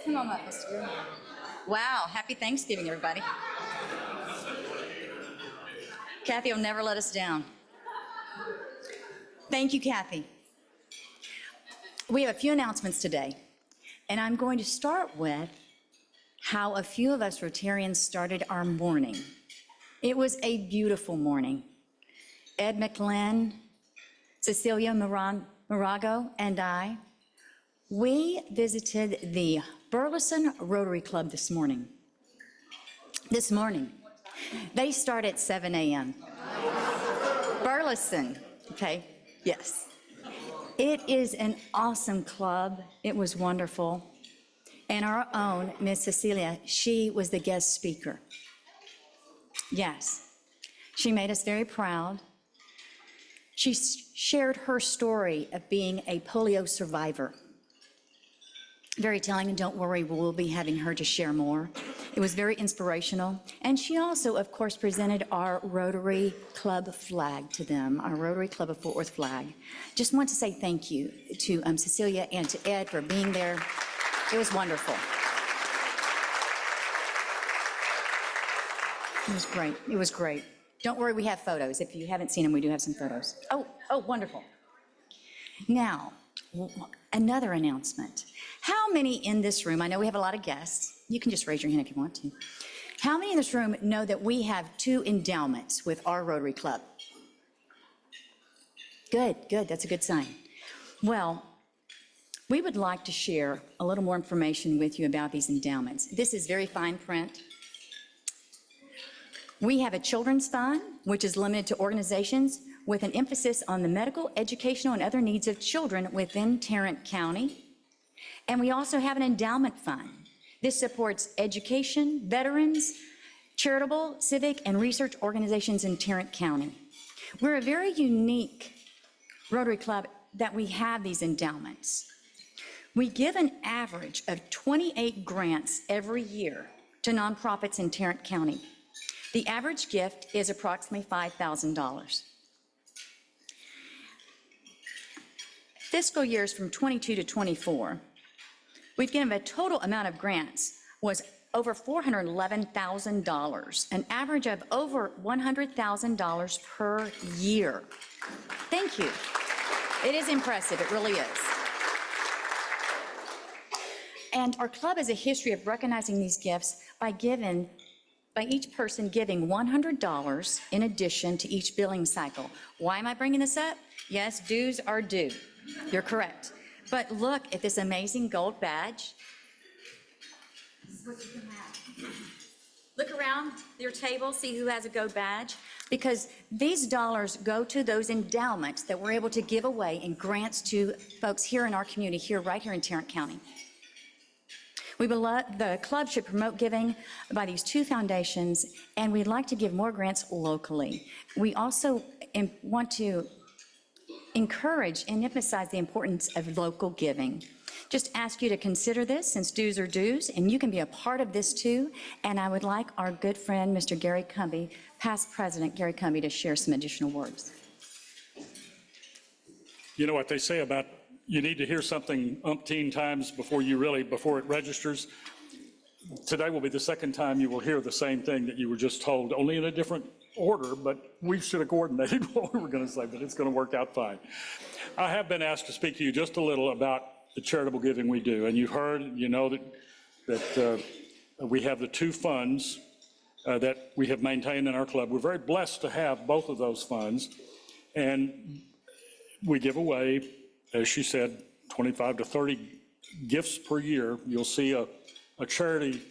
Come on up, Mr. Wow, happy Thanksgiving, everybody. Kathy will never let us down. Thank you, Kathy. We have a few announcements today, and I'm going to start with how a few of us Rotarians started our morning. It was a beautiful morning. Ed McLean, Cecilia Morago, and I, we visited the Burleson Rotary Club this morning. They start at 7 a.m. Burleson, okay, yes. It is an awesome club. It was wonderful. And our own Miss Cecilia, she was the guest speaker. Yes, she made us very proud. She shared her story of being a polio survivor. Very telling, and don't worry, we'll be having her to share more. It was very inspirational. And she also, of course, presented our Rotary Club flag to them, our Rotary Club of Fort Worth flag. Just want to say thank you to Cecilia and to Ed for being there. It was wonderful. It was great. It was great. Don't worry, we have photos. If you haven't seen them, we do have some photos. Oh, wonderful. Now, another announcement. How many in this room, I know we have a lot of guests, you can just raise your hand if you want to. How many in this room know that we have 2 endowments with our Rotary Club? Good, that's a good sign. Well, we would like to share a little more information with you about these endowments. This is very fine print. We have a children's fund, which is limited to organizations with an emphasis on the medical, educational, and other needs of children within Tarrant County. And we also have an endowment fund. This supports education, veterans, charitable, civic, and research organizations in Tarrant County. We're a very unique Rotary Club that we have these endowments. We give an average of 28 grants every year to nonprofits in Tarrant County. The average gift is approximately $5,000. Fiscal years from 22 to 24, we've given a total amount of grants was over $411,000, an average of over $100,000 per year. Thank you. It is impressive, it really is. And our club has a history of recognizing these gifts by each person giving $100 in addition to each billing cycle. Why am I bringing this up? Yes, dues are due. You're correct. But look at this amazing gold badge. This is what you can have. Look around your table, see who has a gold badge, because these dollars go to those endowments that we're able to give away in grants to folks here in our community, right here in Tarrant County. The club should promote giving by these 2 foundations, and we'd like to give more grants locally. We also want to encourage and emphasize the importance of local giving. Just ask you to consider this, since dues are dues, and you can be a part of this too. And I would like our good friend, Mr. Gary Cumby, past President Gary Cumby, to share some additional words. You know what they say about you need to hear something umpteen times before it registers. Today will be the second time you will hear the same thing that you were just told, only in a different order, but we should have coordinated what we were going to say, but it's going to work out fine. I have been asked to speak to you just a little about the charitable giving we do, and you've heard, you know that we have the 2 funds that we have maintained in our club. We're very blessed to have both of those funds, and we give away, as she said, 25 to 30 gifts per year. You'll see a charity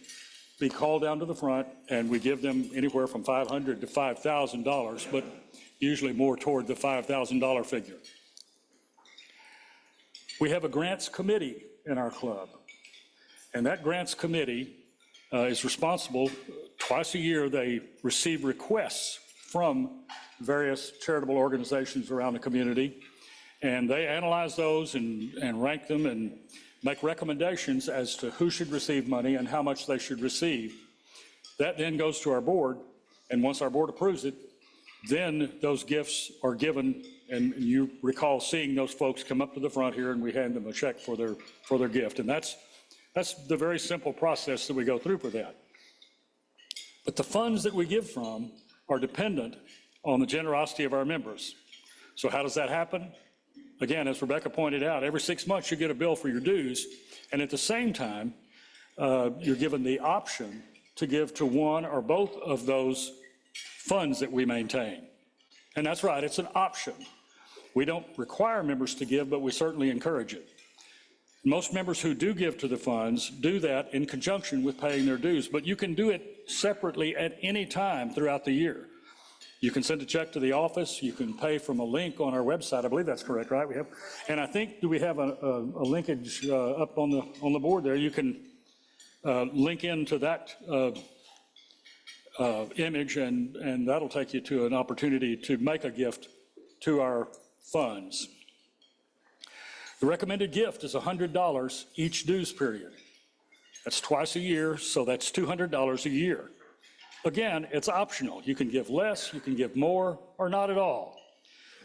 be called down to the front, and we give them anywhere from $500 to $5,000, but usually more toward the $5,000 figure. We have a grants committee in our club, and that grants committee is responsible. Twice a year, they receive requests from various charitable organizations around the community, and they analyze those and rank them and make recommendations as to who should receive money and how much they should receive. That then goes to our board, and once our board approves it, then those gifts are given, and you recall seeing those folks come up to the front here and we hand them a check for their gift. And that's That's the very simple process that we go through for that. But the funds that we give from are dependent on the generosity of our members. So how does that happen? Again, as Rebecca pointed out, every 6 months you get a bill for your dues, and at the same time, you're given the option to give to one or both of those funds that we maintain. And that's right, it's an option. We don't require members to give, but we certainly encourage it. Most members who do give to the funds do that in conjunction with paying their dues, but you can do it separately at any time throughout the year. You can send a check to the office, you can pay from a link on our website. I believe that's correct, right? We have, and I think, do we have a linkage up on the board there? You can link into that image, and that'll take you to an opportunity to make a gift to our funds. The recommended gift is $100 each dues period. That's twice a year, so that's $200 a year. Again, it's optional. You can give less, you can give more, or not at all.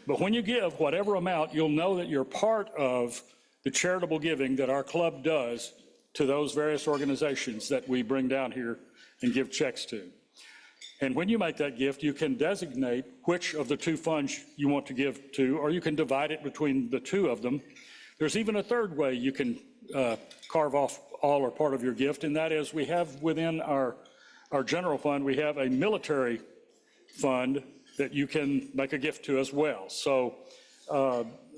But when you give whatever amount, you'll know that you're part of the charitable giving that our club does to those various organizations that we bring down here and give checks to. And when you make that gift, you can designate which of the two funds you want to give to, or you can divide it between the two of them. There's even a third way you can carve off all or part of your gift, and that is we have within our general fund, we have a military fund that you can make a gift to as well. So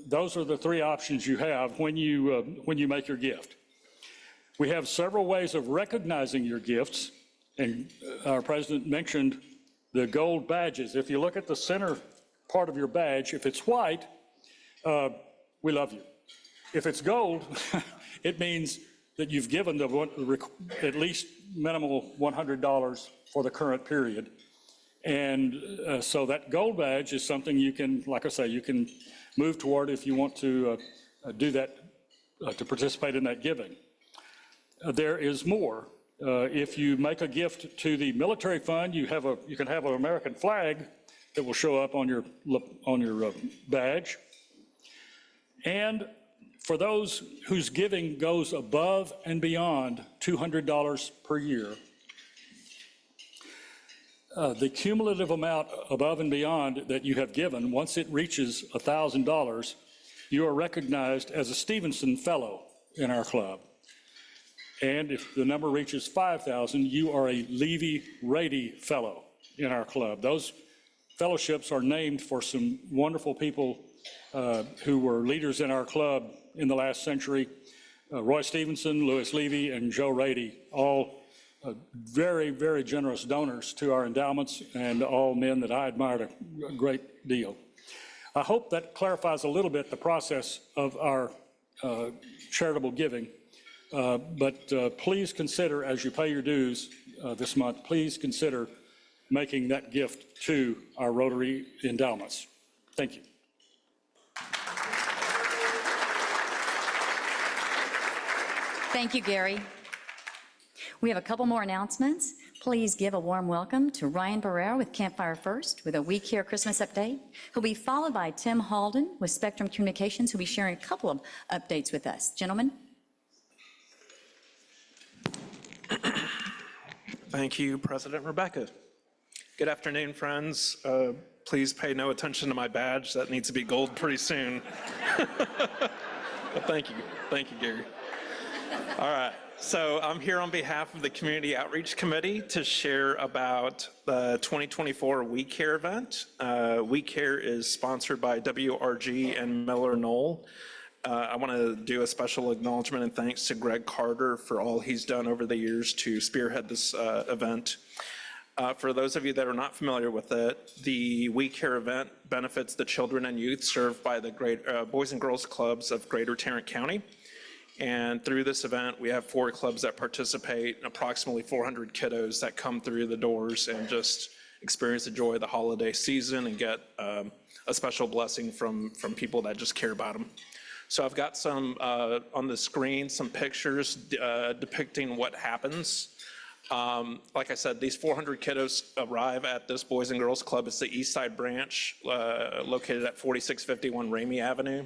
those are the three options you have when you make your gift. We have several ways of recognizing your gifts, and our president mentioned the gold badges. If you look at the center part of your badge, if it's white, we love you. If it's gold, it means that you've given at least minimal $100 for the current period. And so that gold badge is something you can, like I say, you can move toward if you want to do that, to participate in that giving. There is more. If you make a gift to the military fund, you can have an American flag that will show up on your badge. And for those whose giving goes above and beyond $200 per year, the cumulative amount above and beyond that you have given, once it reaches $1,000, you are recognized as a Stevenson Fellow in our club. And if the number reaches 5,000, you are a Levy-Rady Fellow in our club. Those fellowships are named for some wonderful people who were leaders in our club in the last century. Roy Stevenson, Louis Levy, and Joe Rady, all very, very generous donors to our endowments, and all men that I admired a great deal. I hope that clarifies a little bit the process of our charitable giving. But please consider, as you pay your dues this month, please consider making that gift to our Rotary endowments. Thank you. Thank you, Gary. We have a couple more announcements. Please give a warm welcome to Ryan Barrera with Campfire First with a We Care Christmas update. He'll be followed by Tim Halden with Spectrum Communications, who'll be sharing a couple of updates with us. Gentlemen. Thank you, President Rebecca. Good afternoon, friends. Please pay no attention to my badge. That needs to be gold pretty soon. But thank you, Gary. All right, so I'm here on behalf of the Community Outreach Committee to share about the 2024 We Care event. We Care is sponsored by WRG and Miller Knoll. I want to do a special acknowledgement and thanks to Greg Carter for all he's done over the years to spearhead this event. For those of you that are not familiar with it, the We Care event benefits the children and youth served by the Boys and Girls Clubs of Greater Tarrant County. And through this event, we have 4 clubs that participate, and approximately 400 kiddos that come through the doors and just experience the joy of the holiday season and get a special blessing from people that just care about them. So I've got some on the screen, some pictures depicting what happens. Like I said, these 400 kiddos arrive at this Boys and Girls Club. It's the East Side branch located at 4651 Ramey Avenue.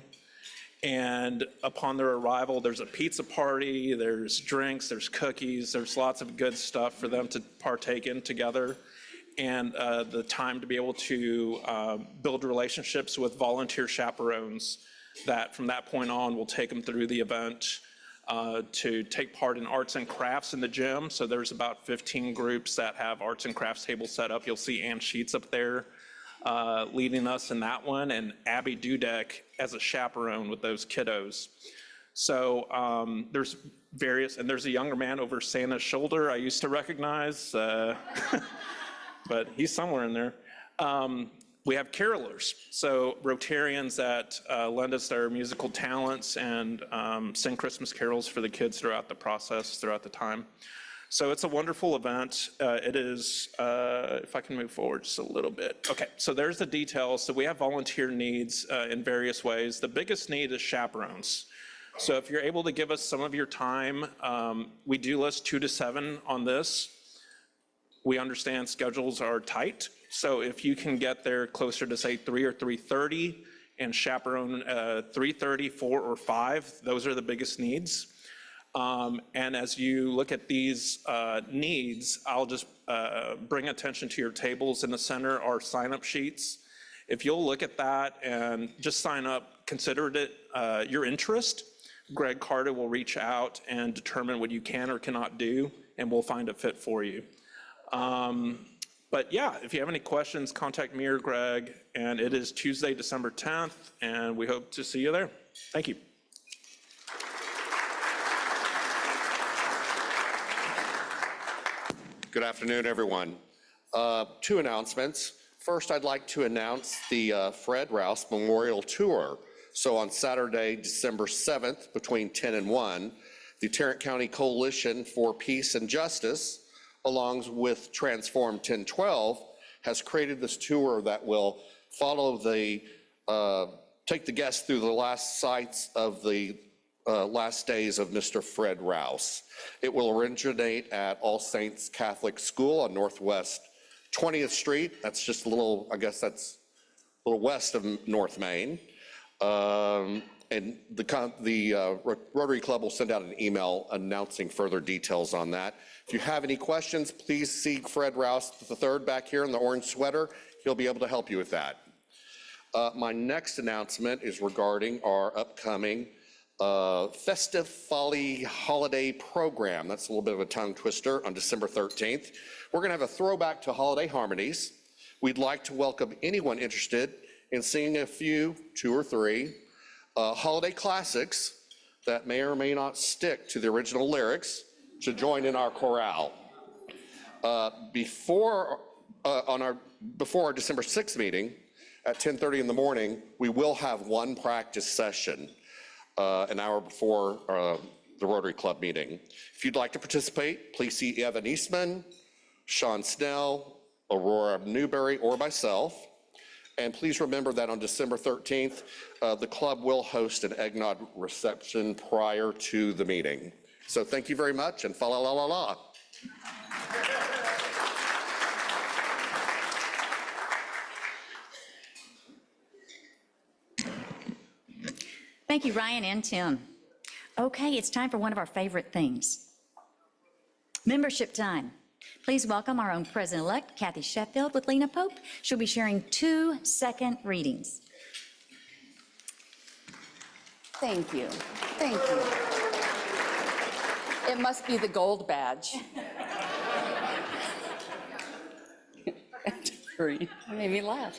And upon their arrival, there's a pizza party, there's drinks, there's cookies, there's lots of good stuff for them to partake in together. And the time to be able to build relationships with volunteer chaperones that from that point on will take them through the event, to take part in arts and crafts in the gym. So there's about 15 groups that have arts and crafts tables set up. You'll see Ann Sheets up there leading us in that one, and Abby Dudek as a chaperone with those kiddos. So there's various, and there's a younger man over Santa's shoulder I used to recognize, but he's somewhere in there. We have carolers, so Rotarians that lend us their musical talents and sing Christmas carols for the kids throughout the process, throughout the time. So it's a wonderful event. It is, if I can move forward just a little bit. Okay, so there's the details. So we have volunteer needs in various ways. The biggest need is chaperones. So if you're able to give us some of your time, we do list 2 to 7 on this. We understand schedules are tight. So if you can get there closer to say 3 or 3:30 and chaperone 3:30, 4 or 5, those are the biggest needs. And as you look at these needs, I'll just bring attention to your tables in the center are sign-up sheets. If you'll look at that and just sign up, consider it your interest, Greg Carter will reach out and determine what you can or cannot do, and we'll find a fit for you. But yeah, if you have any questions, contact me or Greg, and it is Tuesday, December 10th, and we hope to see you there. Thank you. Good afternoon, everyone. 2 announcements. First, I'd like to announce the Fred Rouse Memorial Tour. So on Saturday, December 7th, between 10 and 1, the Tarrant County Coalition for Peace and Justice, along with Transform 1012, has created this tour that will follow take the guests through the last sites of the last days of Mr. Fred Rouse. It will originate at All Saints Catholic School on Northwest 20th Street. That's just a little, I guess that's a little west of North Main. And the Rotary Club will send out an email announcing further details on that. If you have any questions, please see Fred Rouse III back here in the orange sweater. He'll be able to help you with that. My next announcement is regarding our upcoming Festive Folly Holiday Program. That's a little bit of a tongue twister on December 13th. We're going to have a throwback to holiday harmonies. We'd like to welcome anyone interested in singing a few, 2 or 3, holiday classics that may or may not stick to the original lyrics to join in our chorale. Before our December 6th meeting at 10:30 in the morning, we will have one practice session an hour before the Rotary Club meeting. If you'd like to participate, please see Evan Eastman, Sean Snell, Aurora Newberry, or myself. And please remember that on December 13th, the club will host an eggnog reception prior to the meeting. So thank you very much, and fa la la la la. Thank you, Ryan and Tim. Okay, it's time for one of our favorite things. Membership time. Please welcome our own President-elect, Kathy Sheffield, with Lena Pope. She'll be sharing 2 second readings. Thank you. Thank you. It must be the gold badge. It made me laugh.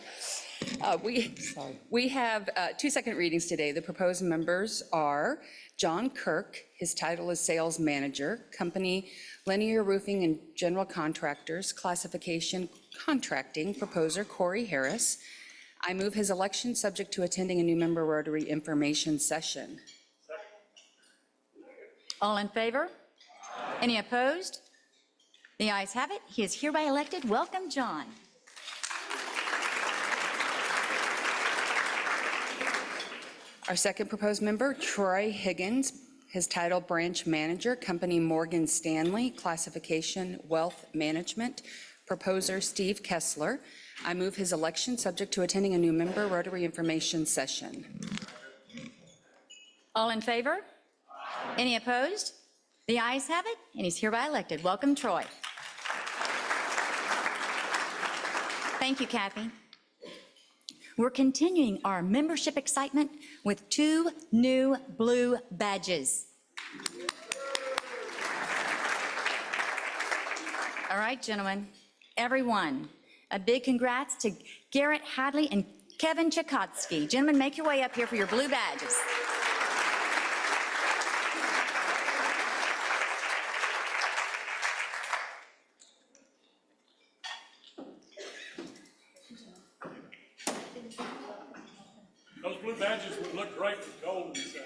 We have 2 second readings today. The proposed members are John Kirk. His title is Sales Manager, Company Linear Roofing and General Contractors, Classification Contracting, Proposer Corey Harris. I move his election subject to attending a new member Rotary information session. All in favor? Any opposed? The ayes have it. He is hereby elected. Welcome, John. Our second proposed member, Troy Higgins. His title, Branch Manager, Company Morgan Stanley, Classification Wealth Management. Proposer Steve Kessler. I move his election subject to attending a new member Rotary information session. All in favor? Any opposed? The ayes have it, and he's hereby elected. Welcome, Troy. Thank you, Kathy. We're continuing our membership excitement with 2 new blue badges. All right, gentlemen, everyone, a big congrats to Garrett Hadley and Kevin Chakotski. Gentlemen, make your way up here for your blue badges. Those blue badges would look great with gold inside.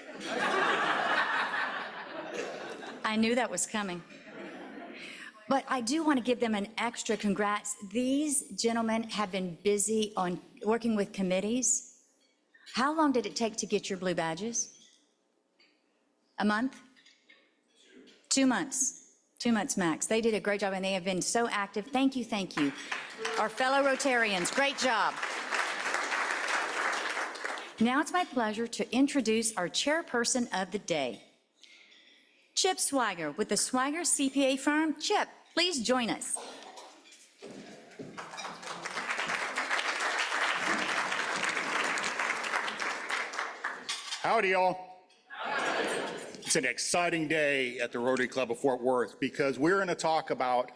I knew that was coming. But I do want to give them an extra congrats. These gentlemen have been busy on working with committees. How long did it take to get your blue badges? A month? 2 months. 2 months max. They did a great job, and they have been so active. Thank you, thank you. Our fellow Rotarians, great job. Now it's my pleasure to introduce our chairperson of the day, Chip Swiger with the Swiger CPA firm. Chip, please join us. Howdy, y'all. It's an exciting day at the Rotary Club of Fort Worth because we're going to talk about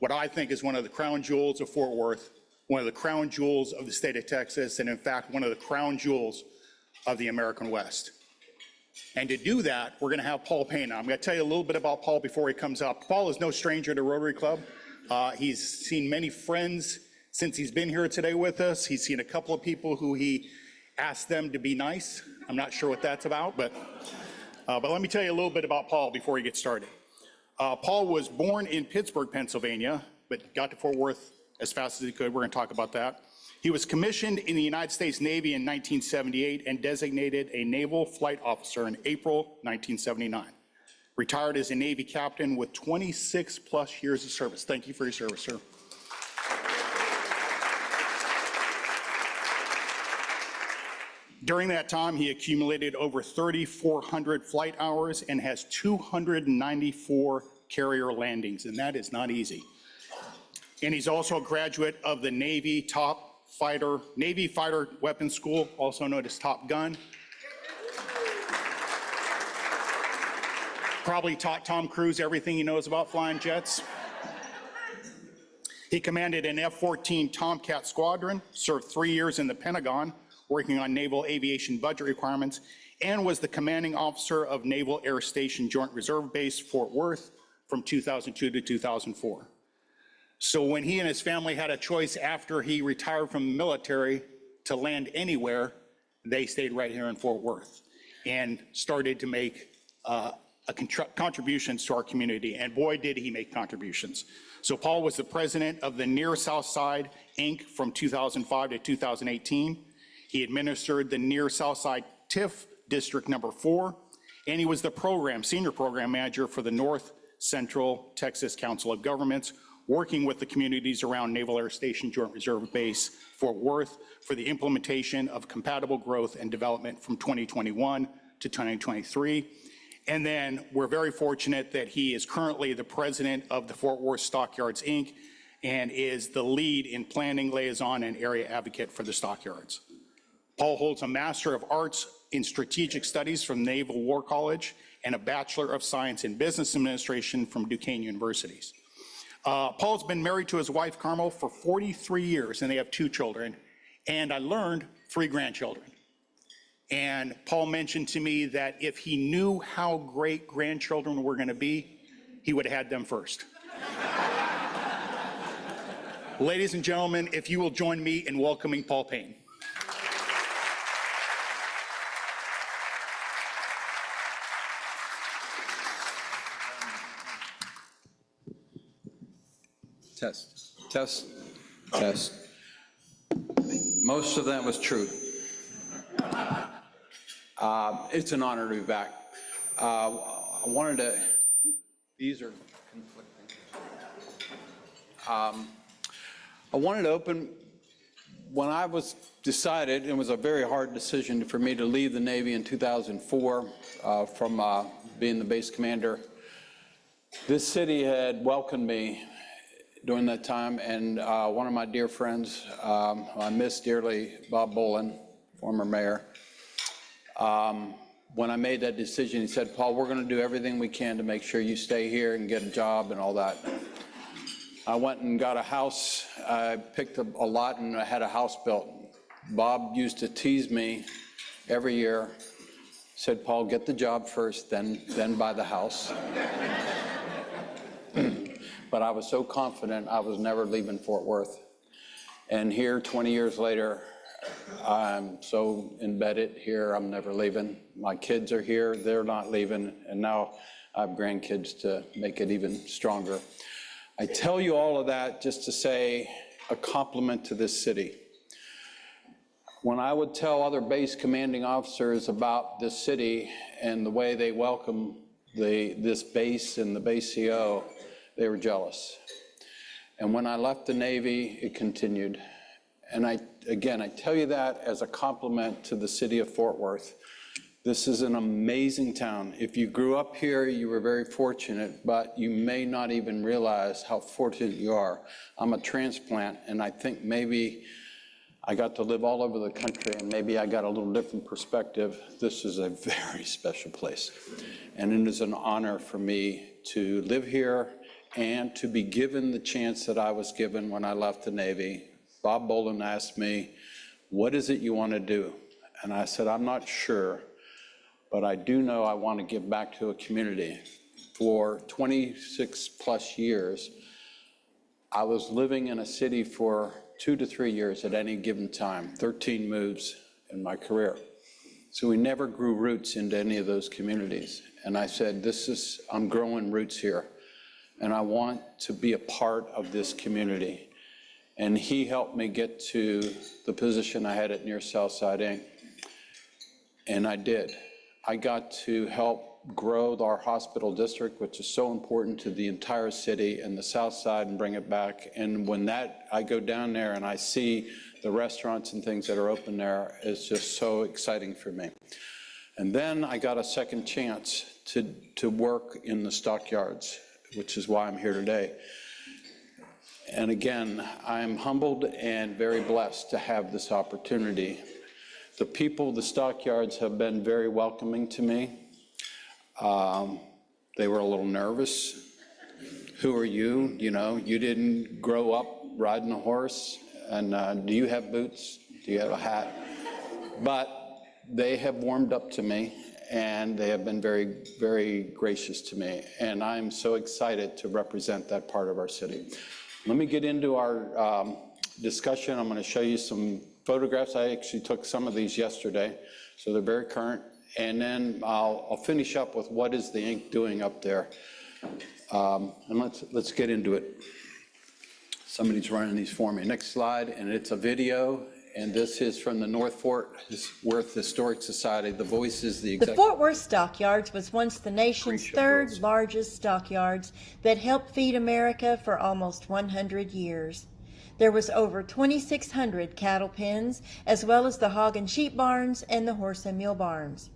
what I think is one of the crown jewels of Fort Worth, one of the crown jewels of the state of Texas, and in fact, one of the crown jewels of the American West. And to do that, we're going to have Paul Payne. I'm going to tell you a little bit about Paul before he comes up. Paul is no stranger to Rotary Club. He's seen many friends since he's been here today with us. He's seen a couple of people who he asked them to be nice. I'm not sure what that's about, but let me tell you a little bit about Paul before he gets started. Paul was born in Pittsburgh, Pennsylvania, but got to Fort Worth as fast as he could. We're going to talk about that. He was commissioned in the United States Navy in 1978 and designated a naval flight officer in April 1979. Retired as a Navy captain with 26 plus years of service. Thank you for your service, sir. During that time, he accumulated over 3,400 flight hours and has 294 carrier landings, and that is not easy. And he's also a graduate of the Navy Fighter Weapons School, also known as Top Gun. Probably taught Tom Cruise everything he knows about flying jets. He commanded an F-14 Tomcat squadron, served 3 years in the Pentagon, working on naval aviation budget requirements, and was the commanding officer of Naval Air Station Joint Reserve Base, Fort Worth, from 2002 to 2004. So when he and his family had a choice after he retired from the military to land anywhere, they stayed right here in Fort Worth and started to make contributions to our community. And boy, did he make contributions. So Paul was the president of the Near South Side, Inc. from 2005 to 2018. He administered the Near South Side TIF District Number 4, and he was the senior program manager for the North Central Texas Council of Governments, working with the communities around Naval Air Station Joint Reserve Base, Fort Worth, for the implementation of compatible growth and development from 2021 to 2023. And then we're very fortunate that he is currently the president of the Fort Worth Stockyards, Inc., and is the lead in planning liaison and area advocate for the Stockyards. Paul holds a Master of Arts in Strategic Studies from Naval War College and a Bachelor of Science in Business Administration from Duquesne Universities. Paul's been married to his wife, Carmel, for 43 years, and they have 2 children, and I learned 3 grandchildren. And Paul mentioned to me that if he knew how great grandchildren were going to be, he would have had them first. Ladies and gentlemen, if you will join me in welcoming Paul Payne. Test. Most of that was true. It's an honor to be back. These are conflicting. I wanted to open, when I was decided, it was a very hard decision for me to leave the Navy in 2004 from being the base commander. This city had welcomed me during that time, and one of my dear friends, I miss dearly, Bob Bolin, former mayor, when I made that decision, he said, Paul, we're going to do everything we can to make sure you stay here and get a job and all that. I went and got a house. I picked a lot and I had a house built. Bob used to tease me every year, said, Paul, get the job first, then buy the house. But I was so confident I was never leaving Fort Worth. And here, 20 years later, I'm so embedded here, I'm never leaving. My kids are here, they're not leaving, and now I have grandkids to make it even stronger. I tell you all of that just to say a compliment to this city. When I would tell other base commanding officers about this city and the way they welcome this base and the base CO, they were jealous. And when I left the Navy, it continued. And again, I tell you that as a compliment to the city of Fort Worth. This is an amazing town. If you grew up here, you were very fortunate, but you may not even realize how fortunate you are. I'm a transplant, and I think maybe I got to live all over the country, and maybe I got a little different perspective. This is a very special place. And it is an honor for me to live here and to be given the chance that I was given when I left the Navy. Bob Bolin asked me, what is it you want to do? And I said, I'm not sure, but I do know I want to give back to a community. For 26 plus years, I was living in a city for 2 to 3 years at any given time, 13 moves in my career. So we never grew roots into any of those communities. And I said, I'm growing roots here, and I want to be a part of this community. And he helped me get to the position I had at Near Southside Inc. And I did. I got to help grow our hospital district, which is so important to the entire city and the South Side, and bring it back. And when I go down there and I see the restaurants and things that are open there, it's just so exciting for me. And then I got a second chance to work in the stockyards, which is why I'm here today. And again, I'm humbled and very blessed to have this opportunity. The people, the stockyards, have been very welcoming to me. They were a little nervous. Who are you? You know, you didn't grow up riding a horse. And do you have boots? Do you have a hat? But they have warmed up to me, and they have been very, very gracious to me. And I'm so excited to represent that part of our city. Let me get into our discussion. I'm going to show you some photographs. I actually took some of these yesterday, so they're very current. And then I'll finish up with what is the Inc. doing up there. And let's get into it. Somebody's running these for me. Next slide, and it's a video. And this is from the North Fort Worth Historic Society. The voice is the The executive. Fort Worth Stockyards was once the nation's Appreciate third those. largest stockyards that helped feed America for almost 100 years. There was over 2,600 cattle pens, as well as the hog and sheep barns and the horse and mule barns.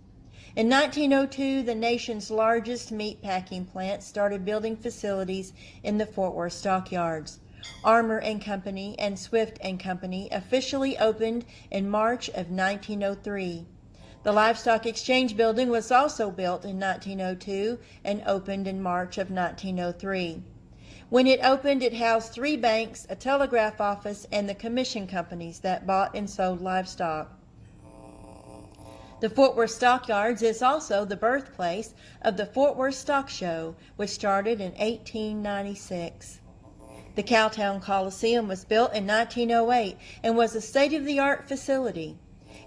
In 1902, the nation's largest meat packing plant started building facilities in the Fort Worth Stockyards. Armour and Company and Swift and Company officially opened in March of 1903. The Livestock Exchange Building was also built in 1902 and opened in March of 1903. When it opened, it housed 3 banks, a telegraph office, and the commission companies that bought and sold livestock. The Fort Worth Stockyards is also the birthplace of the Fort Worth Stock Show, which started in 1896. The Cowtown Coliseum was built in 1908 and was a state-of-the-art facility.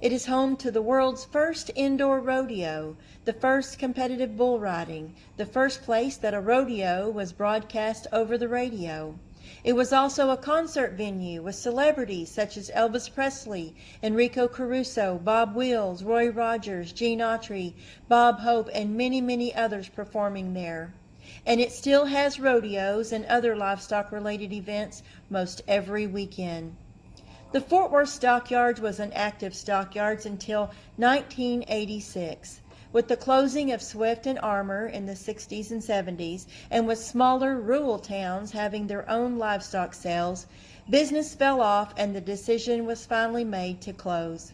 It is home to the world's first indoor rodeo, the first competitive bull riding, the first place that a rodeo was broadcast over the radio. It was also a concert venue with celebrities such as Elvis Presley, Enrico Caruso, Bob Wills, Roy Rogers, Gene Autry, Bob Hope, and many, many others performing there. And it still has rodeos and other livestock-related events most every weekend. The Fort Worth Stockyards was an active stockyards until 1986. With the closing of Swift and Armour in the 60s and 70s, and with smaller rural towns having their own livestock sales, business fell off and the decision was finally made to close.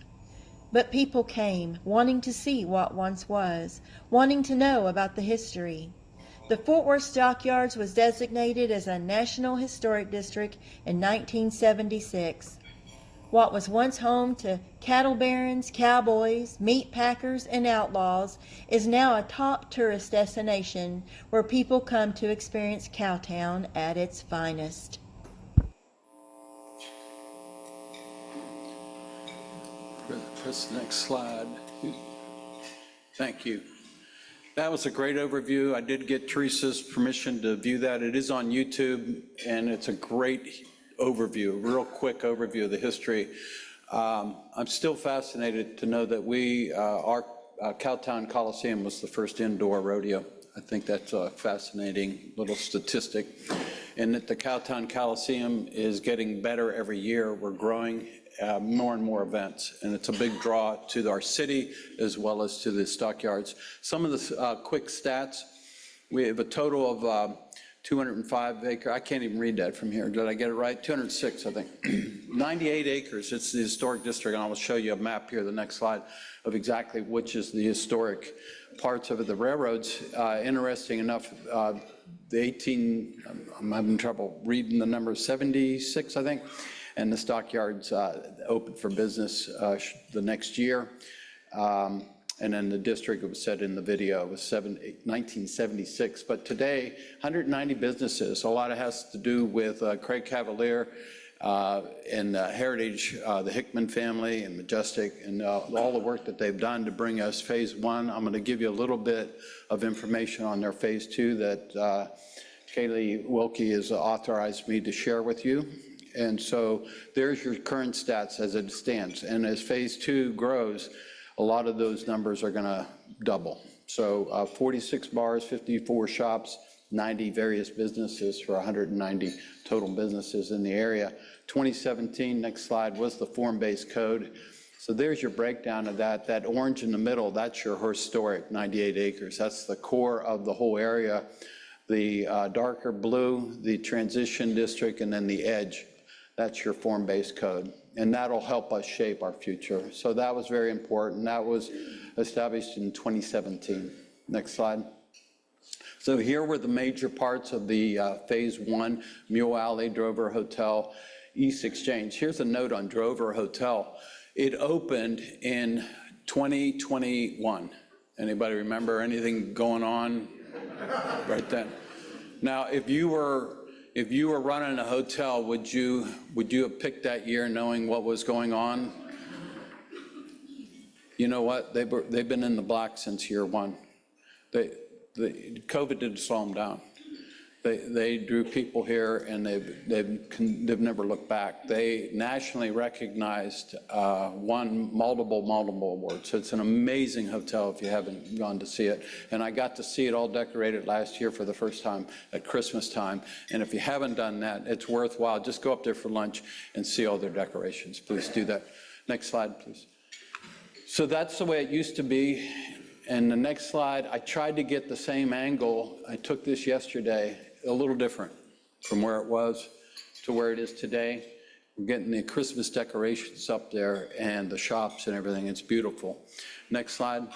But people came, wanting to see what once was, wanting to know about the history. The Fort Worth Stockyards was designated as a National Historic District in 1976. What was once home to cattle barons, cowboys, meat packers, and outlaws is now a top tourist destination where people come to experience Cowtown at its finest. Press the next slide. Thank you. That was a great overview. I did get Teresa's permission to view that. It is on YouTube, and it's a great overview, a real quick overview of the history. I'm still fascinated to know that our Cowtown Coliseum was the first indoor rodeo. I think that's a fascinating little statistic. And that the Cowtown Coliseum is getting better every year. We're growing more and more events, and it's a big draw to our city as well as to the stockyards. Some of the quick stats: we have a total of 205 acre. I can't even read that from here. Did I get it right? 206, I think. 98 acres. It's the historic district, and I will show you a map here, the next slide, of exactly which is the historic parts of it. The railroads, interesting enough, I'm having trouble reading the number, 76, I think, and the stockyards opened for business the next year. And then the district, it was said in the video, was 1976. But today, 190 businesses. A lot of it has to do with Craig Cavalier and Heritage, the Hickman family and Majestic, and all the work that they've done to bring us phase one. I'm going to give you a little bit of information on their phase two that Kaylee Wilkie has authorized me to share with you. And so there's your current stats as it stands. And as phase two grows, a lot of those numbers are going to double. So 46 bars, 54 shops, 90 various businesses for 190 total businesses in the area. 2017, next slide, was the form-based code. So there's your breakdown of that. That orange in the middle, that's your historic 98 acres. That's the core of the whole area. The darker blue, the transition district, and then the edge, that's your form-based code. And that'll help us shape our future. So that was very important. That was established in 2017. Next slide. So here were the major parts of the phase one: Mule Alley, Drover Hotel, East Exchange. Here's a note on Drover Hotel. It opened in 2021. Anybody remember anything going on right then? Now, if you were running a hotel, would you have picked that year knowing what was going on? You know what? They've been in the black since year one. COVID didn't slow them down. They drew people here, and they've never looked back. They nationally recognized, won multiple awards. So it's an amazing hotel if you haven't gone to see it. And I got to see it all decorated last year for the first time at Christmas time. And if you haven't done that, it's worthwhile. Just go up there for lunch and see all their decorations. Please do that. Next slide, please. So that's the way it used to be. And the next slide, I tried to get the same angle. I took this yesterday, a little different from where it was to where it is today. We're getting the Christmas decorations up there and the shops and everything. It's beautiful. Next slide.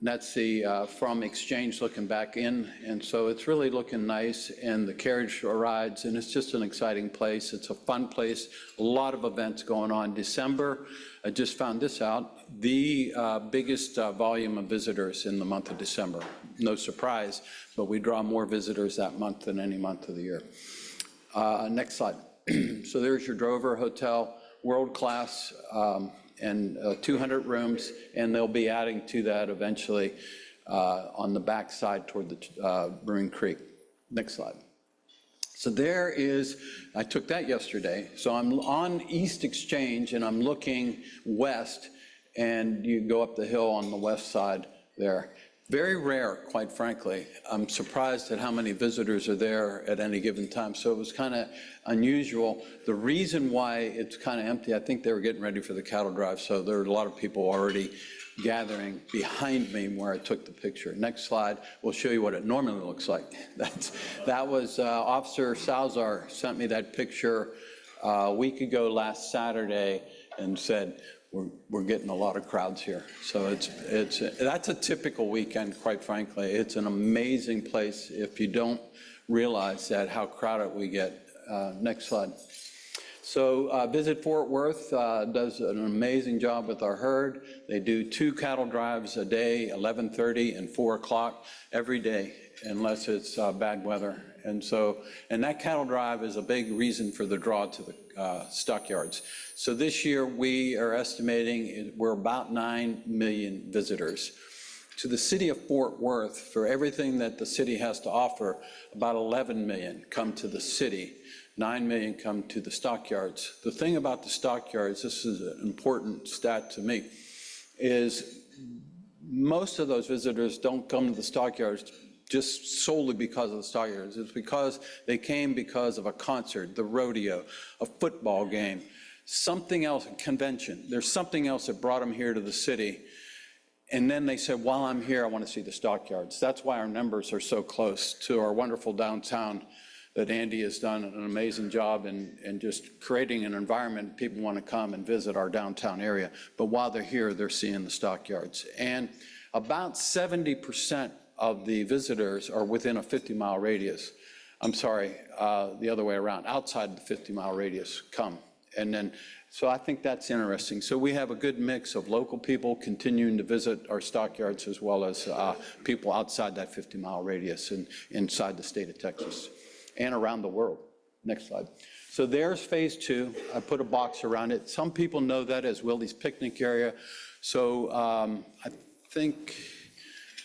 That's the from Exchange looking back in. And so it's really looking nice, and the carriage rides, and it's just an exciting place. It's a fun place. A lot of events going on. December, I just found this out, the biggest volume of visitors in the month of December. No surprise, but we draw more visitors that month than any month of the year. Next slide. So there's your Drover Hotel, world-class, and 200 rooms, and they'll be adding to that eventually on the back side toward the Bruin Creek. Next slide. So there is, I took that yesterday. So I'm on East Exchange, and I'm looking west, and you go up the hill on the west side there. Very rare, quite frankly. I'm surprised at how many visitors are there at any given time. So it was kind of unusual. The reason why it's kind of empty, I think they were getting ready for the cattle drive, so there were a lot of people already gathering behind me where I took the picture. Next slide will show you what it normally looks like. That was Officer Salzar sent me that picture a week ago last Saturday and said, we're getting a lot of crowds here. So that's a typical weekend, quite frankly. It's an amazing place if you don't realize that, how crowded we get. Next slide. So Visit Fort Worth does an amazing job with our herd. They do 2 cattle drives a day, 11:30 and 4 o'clock every day, unless it's bad weather. And that cattle drive is a big reason for the draw to the stockyards. So this year we are estimating we're about 9 million visitors. To the city of Fort Worth, for everything that the city has to offer, about 11 million come to the city. 9 million come to the stockyards. The thing about the stockyards, this is an important stat to me, is most of those visitors don't come to the stockyards just solely because of the stockyards. It's because they came because of a concert, the rodeo, a football game, something else, a convention. There's something else that brought them here to the city. And then they said, while I'm here, I want to see the stockyards. That's why our numbers are so close to our wonderful downtown, that Andy has done an amazing job in just creating an environment people want to come and visit our downtown area. But while they're here, they're seeing the stockyards. And about 70% of the visitors are within a 50-mile radius. I'm sorry, the other way around, outside the 50-mile radius come. And then, so I think that's interesting. So we have a good mix of local people continuing to visit our stockyards, as well as people outside that 50-mile radius and inside the state of Texas and around the world. Next slide. So there's phase 2. I put a box around it. Some people know that as Willie's picnic area. So I think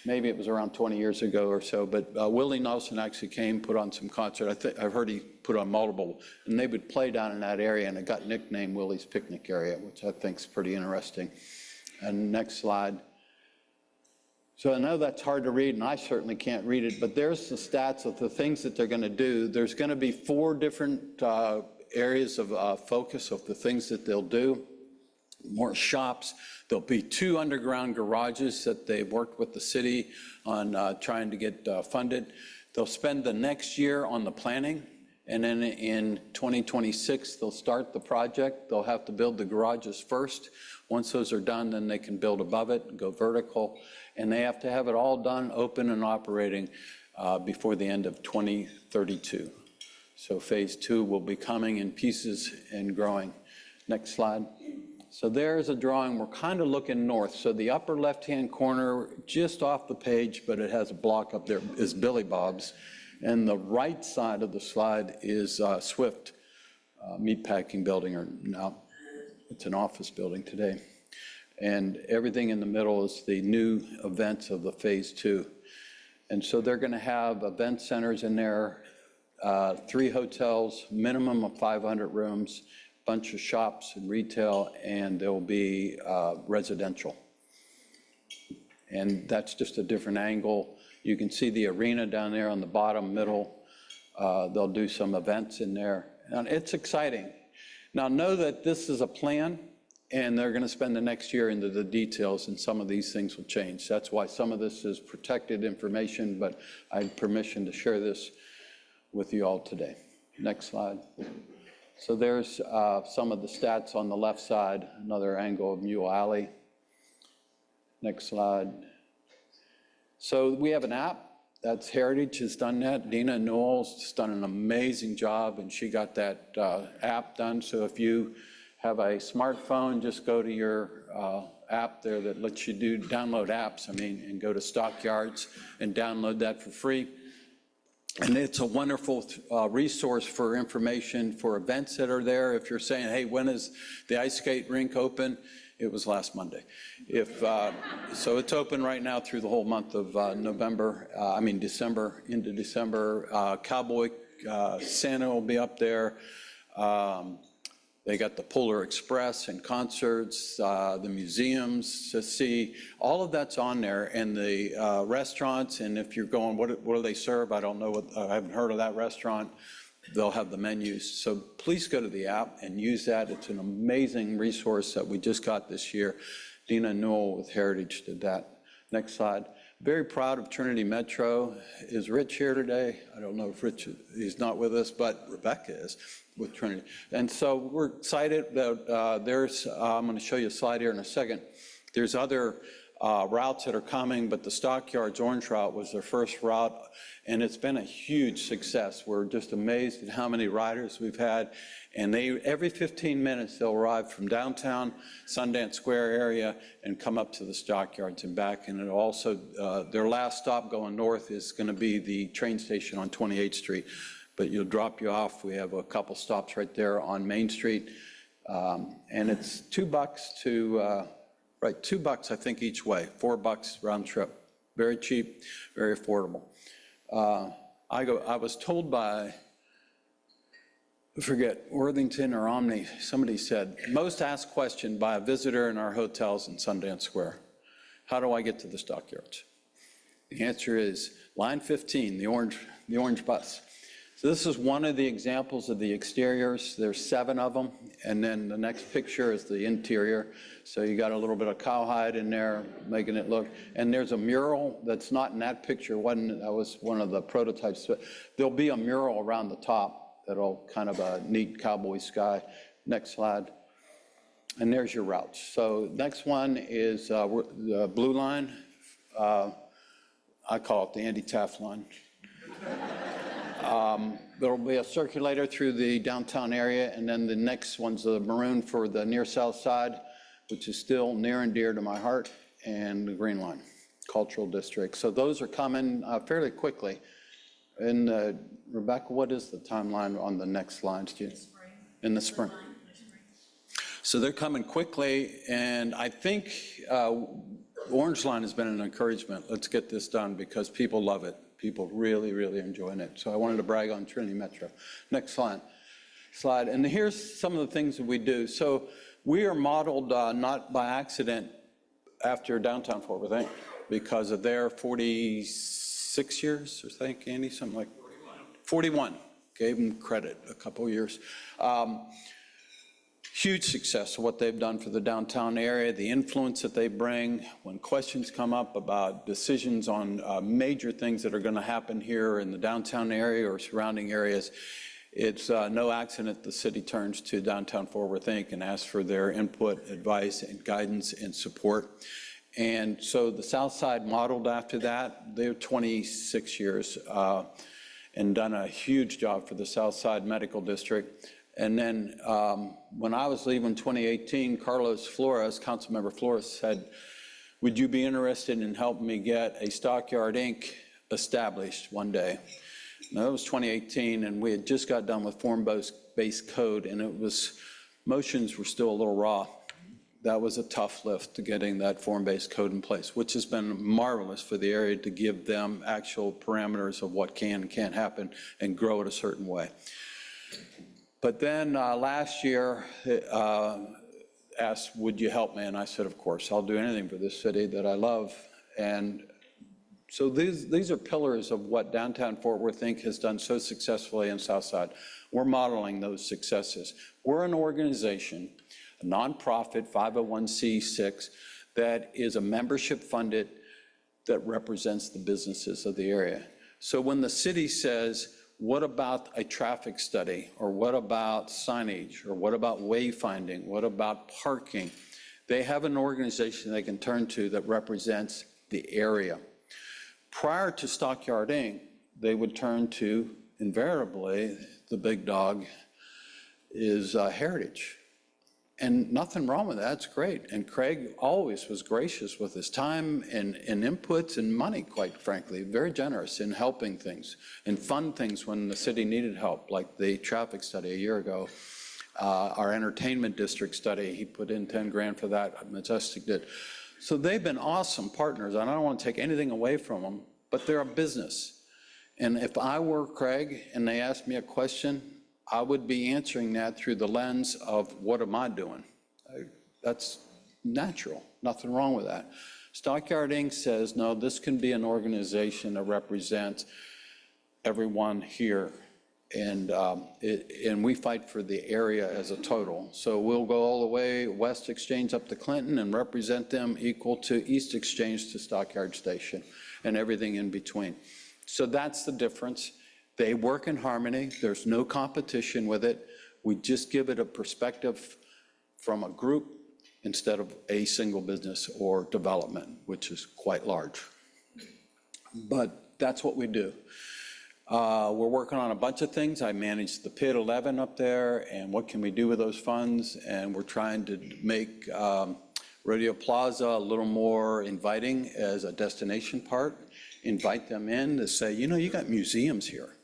maybe it was around 20 years ago or so, but Willie Nelson actually came, put on some concert. I've heard he put on multiple, and they would play down in that area, and it got nicknamed Willie's picnic area, which I think is pretty interesting. And next slide. So I know that's hard to read, and I certainly can't read it, but there's the stats of the things that they're going to do. There's going to be 4 different areas of focus of the things that they'll do. More shops. There'll be 2 underground garages that they've worked with the city on trying to get funded. They'll spend the next year on the planning, and then in 2026, they'll start the project. They'll have to build the garages first. Once those are done, then they can build above it and go vertical. And they have to have it all done, open and operating before the end of 2032. So phase 2 will be coming in pieces and growing. Next slide. So there's a drawing. We're kind of looking north. So the upper left-hand corner, just off the page, but it has a block up there, is Billy Bob's. And the right side of the slide is Swift Meatpacking Building, or now it's an office building today. And everything in the middle is the new events of the phase 2. And so they're going to have event centers in there, 3 hotels, minimum of 500 rooms, bunch of shops and retail, and there will be residential. And that's just a different angle. You can see the arena down there on the bottom middle. They'll do some events in there, and it's exciting. Now know that this is a plan, and they're going to spend the next year into the details, and some of these things will change. That's why some of this is protected information, but I had permission to share this with you all today. Next slide. So there's some of the stats on the left side, another angle of Mule Alley. Next slide. So we have an app. That's Heritage has done that. Dina Newell's just done an amazing job, and she got that app done. So if you have a smartphone, just go to your app there that lets you download apps, and go to Stockyards and download that for free. And it's a wonderful resource for information for events that are there. If you're saying, hey, when is the ice skate rink open? It was last Monday. So it's open right now through the whole month of December, into December. Cowboy Santa will be up there. They got the Polar Express and concerts, the museums to see. All of that's on there, and the restaurants. And if you're going, what do they serve? I don't know. I haven't heard of that restaurant. They'll have the menus. So please go to the app and use that. It's an amazing resource that we just got this year. Dina Newell with Heritage did that. Next slide. Very proud of Trinity Metro. Is Rich here today? I don't know if Rich, he's not with us, but Rebecca is with Trinity. And so we're excited that I'm going to show you a slide here in a second. There's other routes that are coming, but the Stockyards Orange route was their first route, and it's been a huge success. We're just amazed at how many riders we've had, and every 15 minutes they'll arrive from downtown Sundance Square area and come up to the Stockyards and back. And it also, their last stop going north is going to be the train station on 28th Street, but you'll drop you off. We have a couple stops right there on Main Street, and it's $2 to Right, $2, I think, each way, $4 round trip. Very cheap, very affordable. I was told by, I forget, Worthington or Omni, somebody said, most asked question by a visitor in our hotels in Sundance Square, how do I get to the Stockyards? The answer is line 15, the orange bus. So this is one of the examples of the exteriors. There's 7 of them, and then the next picture is the interior. So you got a little bit of cowhide in there, making it look. And there's a mural that's not in that picture. That was one of the prototypes. There'll be a mural around the top that'll kind of a neat cowboy sky. Next slide. And there's your routes. So next one is the blue line. I call it the Andy Taft line. There'll be a circulator through the downtown area, and then the next one's the maroon for the near south side, which is still near and dear to my heart, and the green line, cultural district. So those are coming fairly quickly. And Rebecca, what is the timeline on the next lines? In the spring. So they're coming quickly, and I think Orange Line has been an encouragement. Let's get this done because people love it. People really, really enjoying it. So I wanted to brag on Trinity Metro. Next slide. And here's some of the things that we do. So we are modeled not by accident after downtown Fort Worth, because of their 46 years, I think, Andy, something like 41. Gave them credit a couple years. Huge success of what they've done for the downtown area, the influence that they bring. When questions come up about decisions on major things that are going to happen here in the downtown area or surrounding areas, it's no accident the city turns to Downtown Fort Worth, Inc. and asks for their input, advice, and guidance and support. And so the South Side modeled after that. They're 26 years and done a huge job for the South Side Medical District. And then when I was leaving 2018, Carlos Flores, Councilmember Flores, said, would you be interested in helping me get a Stockyard Inc. established one day? Now, that was 2018, and we had just got done with form-based code, and motions were still a little raw. That was a tough lift to getting that form-based code in place, which has been marvelous for the area to give them actual parameters of what can and can't happen and grow it a certain way. But then last year, asked, would you help me? And I said, of course, I'll do anything for this city that I love. And so these are pillars of what Downtown Fort Worth, Inc. has done so successfully in Southside. We're modeling those successes. We're an organization, a nonprofit 501c6, that is a membership funded that represents the businesses of the area. So when the city says, what about a traffic study, or what about signage, or what about wayfinding, what about parking? They have an organization they can turn to that represents the area. Prior to Stockyard Inc., they would turn to, invariably, the big dog is Heritage. And nothing wrong with that, it's great. And Craig always was gracious with his time and inputs and money, quite frankly, very generous in helping things and fund things when the city needed help, like the traffic study a year ago. Our entertainment district study, he put in 10 grand for that, Majestic did. So they've been awesome partners, and I don't want to take anything away from them, but they're a business. And if I were Craig and they asked me a question, I would be answering that through the lens of what am I doing? That's natural, nothing wrong with that. Stockyard Inc. says, no, this can be an organization that represents everyone here. And we fight for the area as a total. So we'll go all the way West Exchange up to Clinton and represent them equal to East Exchange to Stockyard Station and everything in between. So that's the difference. They work in harmony. There's no competition with it. We just give it a perspective from a group instead of a single business or development, which is quite large. But that's what we do. We're working on a bunch of things. I manage the Pit 11 up there, and what can we do with those funds? And we're trying to make Rodeo Plaza a little more inviting as a destination park. Invite them in to say, you know, you got museums here.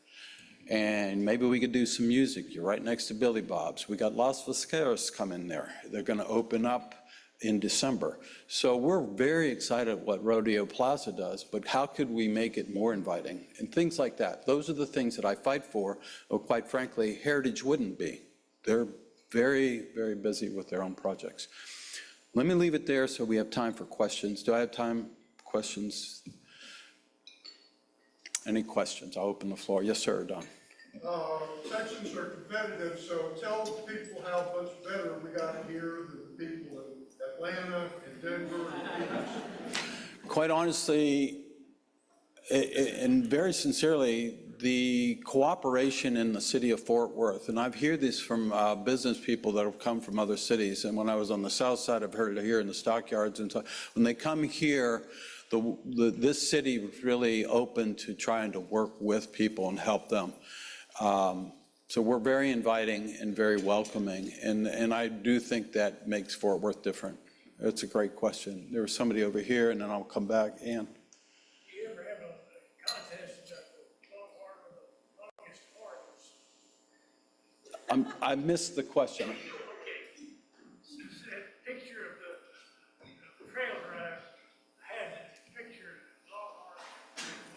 And maybe we could do some music. You're right next to Billy Bob's. We got Los Vasqueros coming there. They're going to open up in December. So we're very excited what Rodeo Plaza does, but how could we make it more inviting? And things like that. Those are the things that I fight for, or quite frankly, Heritage wouldn't be. They're very, very busy with their own projects. Let me leave it there so we have time for questions. Do I have time for questions? Any questions? I'll open the floor. Yes, sir, Don. Sections are competitive, so tell people how much better we got here than the people in Atlanta and Denver and Phoenix. Quite honestly, and very sincerely, the cooperation in the city of Fort Worth, and I've heard this from business people that have come from other cities, and when I was on the south side, I've heard it here in the stockyards, and so when they come here, this city was really open to trying to work with people and help them. So we're very inviting and very welcoming, and I do think that makes Fort Worth different. It's a great question. There was somebody over here, and then I'll come back. Ann. Do you ever have a contest about the longest horns? I missed the question. Okay, since that picture of the trail drive had a picture of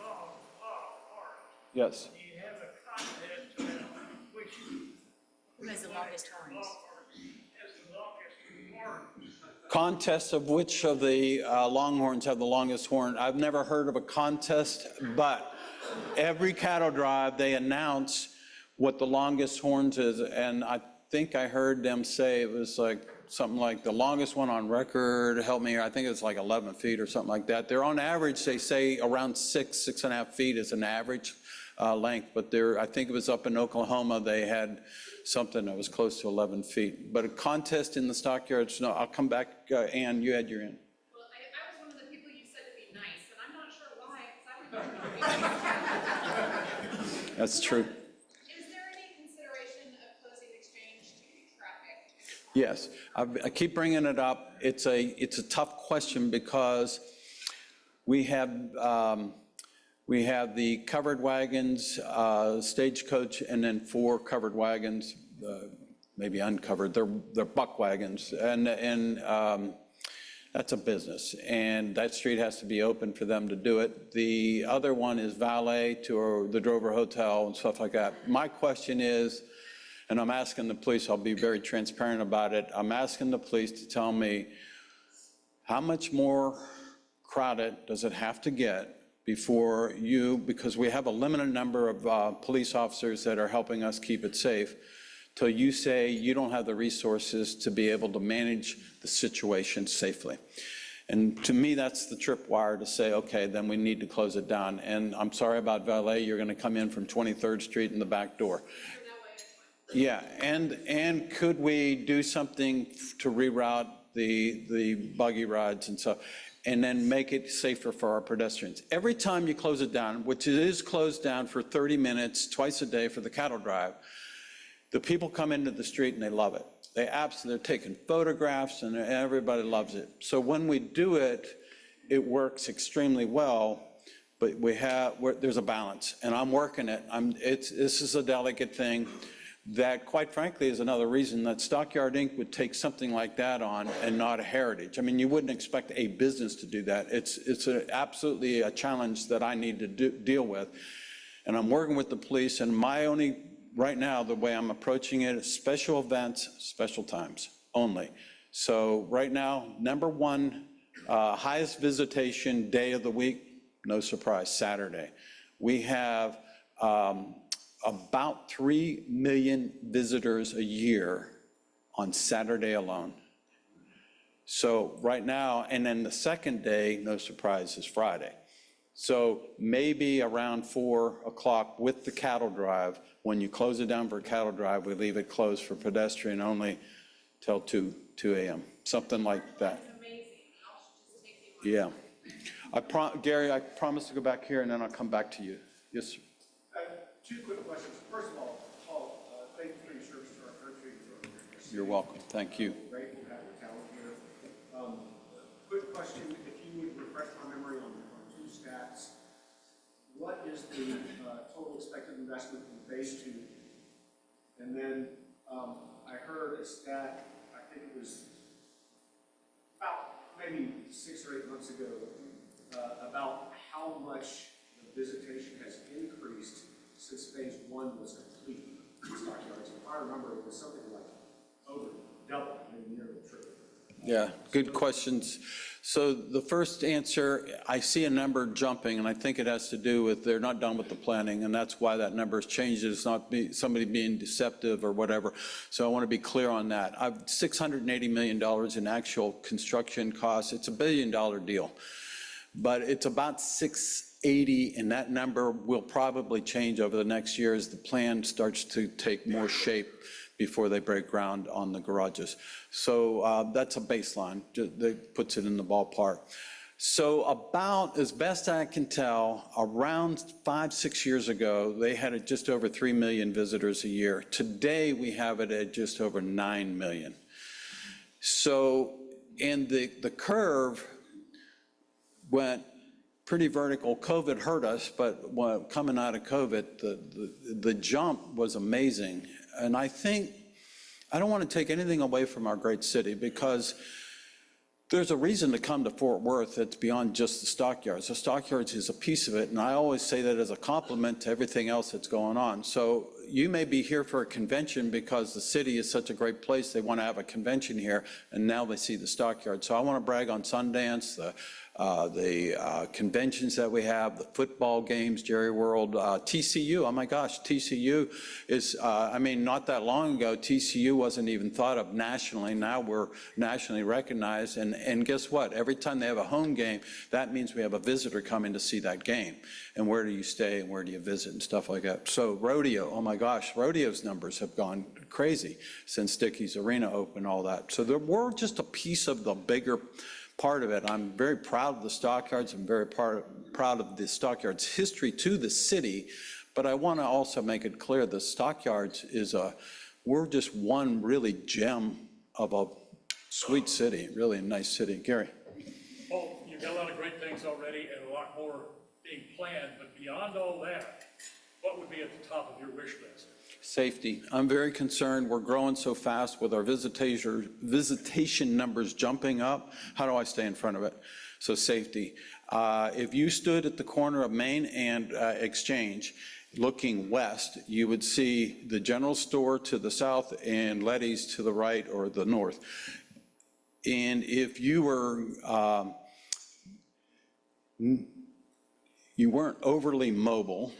long horns. Yes. Do you have a contest about which Who has the longest horns? has the longest horns? Contest of which of the Longhorns have the longest horn. I've never heard of a contest, but every cattle drive, they announce what the longest horns is, and I think I heard them say it was like something like the longest one on record, help me here, I think it's like 11 feet or something like that. They're on average, they say around 6.5 feet is an average length, but I think it was up in Oklahoma, they had something that was close to 11 feet. But a contest in the stockyards, no, I'll come back. Ann, you had your hand. Well, I was one of the people you said to be nice, and I'm not sure why, because I would never be nice. That's true. Is there any consideration of closing exchange to traffic? Yes, I keep bringing it up. It's a tough question because we have the covered wagons, stagecoach, and then 4 covered wagons, maybe uncovered. They're buck wagons, and that's a business, and that street has to be open for them to do it. The other one is valet to the Drover Hotel and stuff like that. My question is, and I'm asking the police, I'll be very transparent about it, I'm asking the police to tell me how much more crowded does it have to get before because we have a limited number of police officers that are helping us keep it safe, till you say you don't have the resources to be able to manage the situation safely. And to me, that's the tripwire to say, okay, then we need to close it down. And I'm sorry about valet, you're gonna come in from 23rd Street in the back door. Yeah, and could we do something to reroute the buggy rides and so, and then make it safer for our pedestrians? Every time you close it down, which it is closed down for 30 minutes, twice a day for the cattle drive, the people come into the street and they love it. They're taking photographs and everybody loves it. So when we do it, it works extremely well, but there's a balance, and I'm working it. This is a delicate thing. That, quite frankly, is another reason that Stockyard Inc. would take something like that on and not a Heritage. I mean, you wouldn't expect a business to do that. It's absolutely a challenge that I need to deal with. And I'm working with the police, and my only right now, the way I'm approaching it is special events, special times only. So right now, number one, highest visitation day of the week, no surprise, Saturday. We have about 3 million visitors a year on Saturday alone. So right now, and then the second day, no surprise, is Friday. So maybe around 4 o'clock with the cattle drive, when you close it down for a cattle drive, we leave it closed for pedestrian only till 2 a.m., something like that. Amazing. I'll just take you on. Yeah. Gary, I promise to go back here and then I'll come back to you. Yes, sir. Two quick questions. First of all, Paul, thank you for your service to our country and to our city. You're welcome. Thank you. Grateful to have your talent here. Quick question, if you would refresh my memory on two stats. What is the total expected investment in phase 2? And then I heard a stat, I think it was about maybe 6 or 8 months ago, about how much the visitation has increased since phase 1 was complete in Stockyards. If I remember, it was something like over double, maybe nearly triple. Yeah, good questions. So the first answer, I see a number jumping, and I think it has to do with they're not done with the planning, and that's why that number has changed. It's not somebody being deceptive or whatever. So I want to be clear on that. I've $680 million in actual construction costs. It's $1 billion deal, but it's about 680, and that number will probably change over the next year as the plan starts to take more shape before they break ground on the garages. So that's a baseline that puts it in the ballpark. So about, as best I can tell, around 5-6 years ago, they had it just over 3 million visitors a year. Today, we have it at just over 9 million. So, and the curve went pretty vertical. COVID hurt us, but coming out of COVID, the jump was amazing. And I think, I don't want to take anything away from our great city, because there's a reason to come to Fort Worth that's beyond just the Stockyards. The Stockyards is a piece of it, and I always say that as a compliment to everything else that's going on. So you may be here for a convention because the city is such a great place, they want to have a convention here, and now they see the Stockyards. So I want to brag on Sundance, the conventions that we have, the football games, Jerry World, TCU, oh my gosh, TCU is, I mean, not that long ago, TCU wasn't even thought of nationally. Now we're nationally recognized, and guess what? Every time they have a home game, that means we have a visitor coming to see that game. And where do you stay and where do you visit and stuff like that. So rodeo, oh my gosh, rodeo's numbers have gone crazy since Dickey's Arena opened, all that. So we're just a piece of the bigger part of it. I'm very proud of the Stockyards. I'm very proud of the Stockyards history to the city, but I want to also make it clear the Stockyards is we're just one really gem of a sweet city, really a nice city. Gary. Well, you've got a lot of great things already and a lot more being planned, but beyond all that, what would be at the top of your wish list? Safety. I'm very concerned. We're growing so fast with our visitation numbers jumping up. How do I stay in front of it? So safety. If you stood at the corner of Main and Exchange looking west, you would see the general store to the south and Letty's to the right or the north. And if you were, you weren't overly mobile,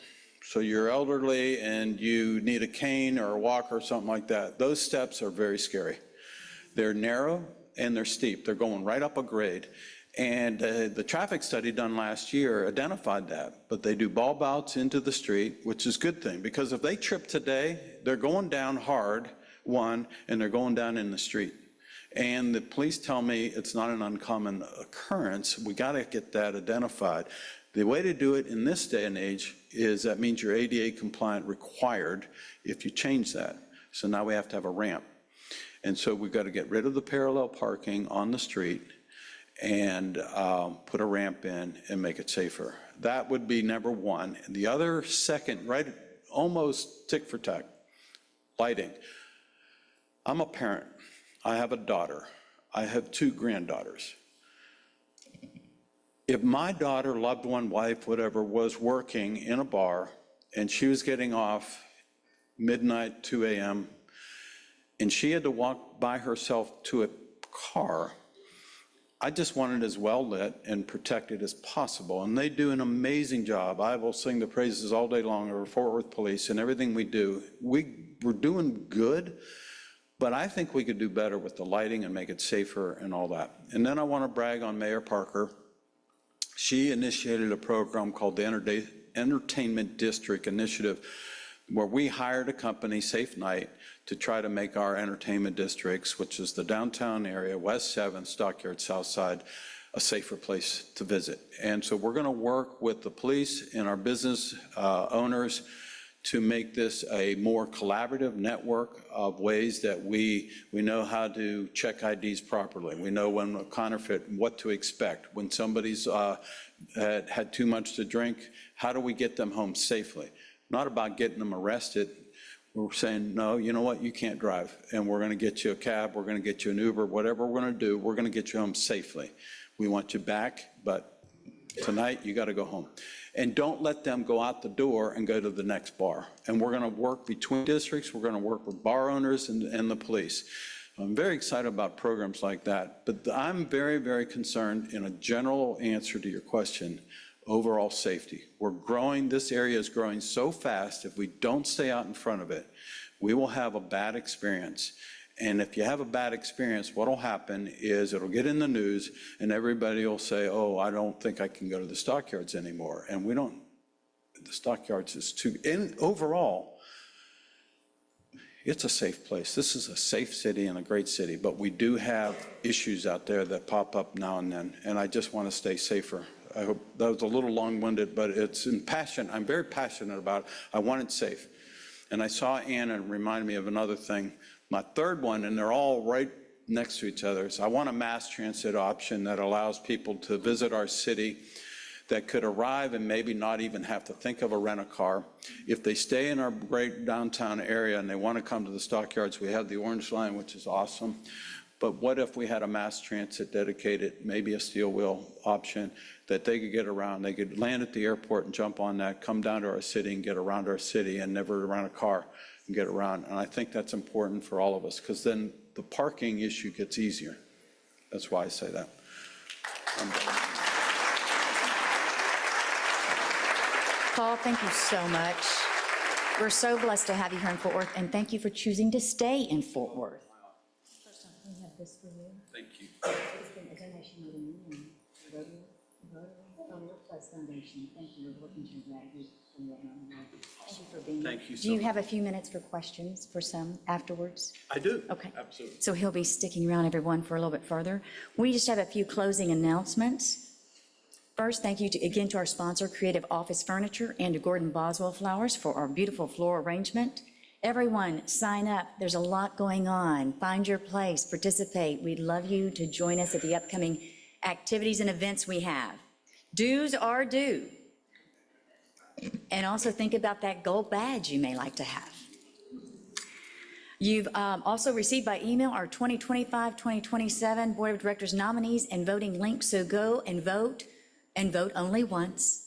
so you're elderly and you need a cane or a walker or something like that, those steps are very scary. They're narrow and they're steep. They're going right up a grade. And the traffic study done last year identified that, but they do bulb outs into the street, which is a good thing, because if they trip today, they're going down hard, one, and they're going down in the street. And the police tell me it's not an uncommon occurrence. We got to get that identified. The way to do it in this day and age is that means you're ADA compliant required if you change that. So now we have to have a ramp. And so we've got to get rid of the parallel parking on the street and put a ramp in and make it safer. That would be number one. And the other second, right, almost tick for tack, lighting. I'm a parent. I have a daughter. I have 2 granddaughters. If my daughter, loved one, wife, whatever, was working in a bar and she was getting off midnight, 2 a.m., and she had to walk by herself to a car. I just want it as well lit and protected as possible, and they do an amazing job. I will sing the praises all day long of Fort Worth Police and everything we do. We're doing good, but I think we could do better with the lighting and make it safer and all that. And then I want to brag on Mayor Parker. She initiated a program called the Entertainment District Initiative, where we hired a company, Safe Night, to try to make our entertainment districts, which is the downtown area, West 7th, Stockyard, South Side, a safer place to visit. And so we're going to work with the police and our business owners to make this a more collaborative network of ways that we know how to check IDs properly. We know when a counterfeit, what to expect. When somebody's had too much to drink, how do we get them home safely? Not about getting them arrested. We're saying, no, you know what, you can't drive, and we're going to get you a cab, we're going to get you an Uber, whatever we're going to do, we're going to get you home safely. We want you back, but tonight you got to go home. And don't let them go out the door and go to the next bar. And we're going to work between districts, we're going to work with bar owners and the police. I'm very excited about programs like that, but I'm very, very concerned, in a general answer to your question, overall safety. We're growing, this area is growing so fast, if we don't stay out in front of it, we will have a bad experience. And if you have a bad experience, what'll happen is it'll get in the news and everybody will say, oh, I don't think I can go to the Stockyards anymore. And we don't, the Stockyards is too, and overall, it's a safe place. This is a safe city and a great city, but we do have issues out there that pop up now and then, and I just want to stay safer. I hope that was a little long-winded, but it's in passion. I'm very passionate about it. I want it safe. And I saw Anna remind me of another thing. My third one, and they're all right next to each other, is I want a mass transit option that allows people to visit our city that could arrive and maybe not even have to think of a rent-a-car. If they stay in our great downtown area and they want to come to the Stockyards, we have the Orange Line, which is awesome. But what if we had a mass transit dedicated, maybe a steel wheel option, that they could get around? They could land at the airport and jump on that, come down to our city and get around our city and never rent a car and get around. And I think that's important for all of us, because then the parking issue gets easier. That's why I say that. Paul, thank you so much. We're so blessed to have you here in Fort Worth, and thank you for choosing to stay in Fort Worth. We have this for you. Thank you. It's been a donation made in you and Rotary Plus Foundation. Thank you. We're working to graduate from your own. Thank you for being here. Thank you so Do you much. have a few minutes for questions for some afterwards? I do. Okay. Absolutely. So he'll be sticking around, everyone, for a little bit further. We just have a few closing announcements. First, thank you again to our sponsor, Creative Office Furniture, and to Gordon Boswell Flowers for our beautiful floral arrangement. Everyone, sign up. There's a lot going on. Find your place, participate. We'd love you to join us at the upcoming activities and events we have. Dues are due. And also think about that gold badge you may like to have. You've also received by email our 2025-2027 Board of Directors nominees and voting link, so go and vote only once.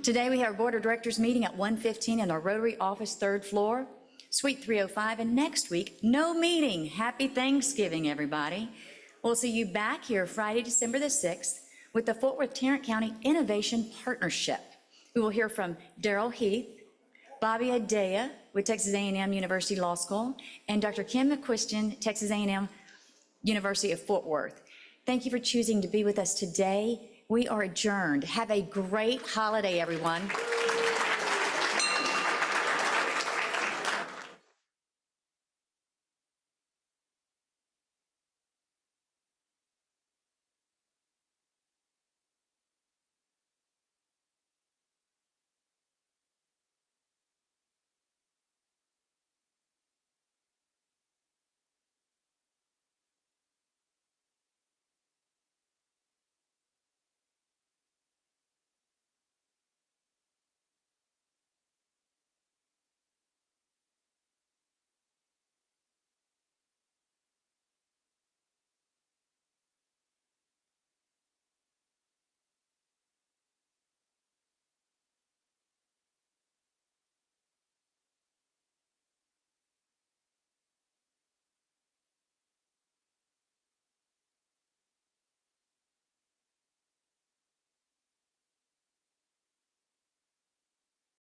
Today we have our Board of Directors meeting at 1:15 in our Rotary office, 3rd floor, Suite 305, and next week, no meeting. Happy Thanksgiving, everybody. We'll see you back here Friday, December the 6th with the Fort Worth-Tarrant County Innovation Partnership. We will hear from Daryl Heath, Bobby Adea with Texas A&M University Law School, and Dr. Kim McQuiston, Texas A&M University of Fort Worth. Thank you for choosing to be with us today. We are adjourned. Have a great holiday, everyone.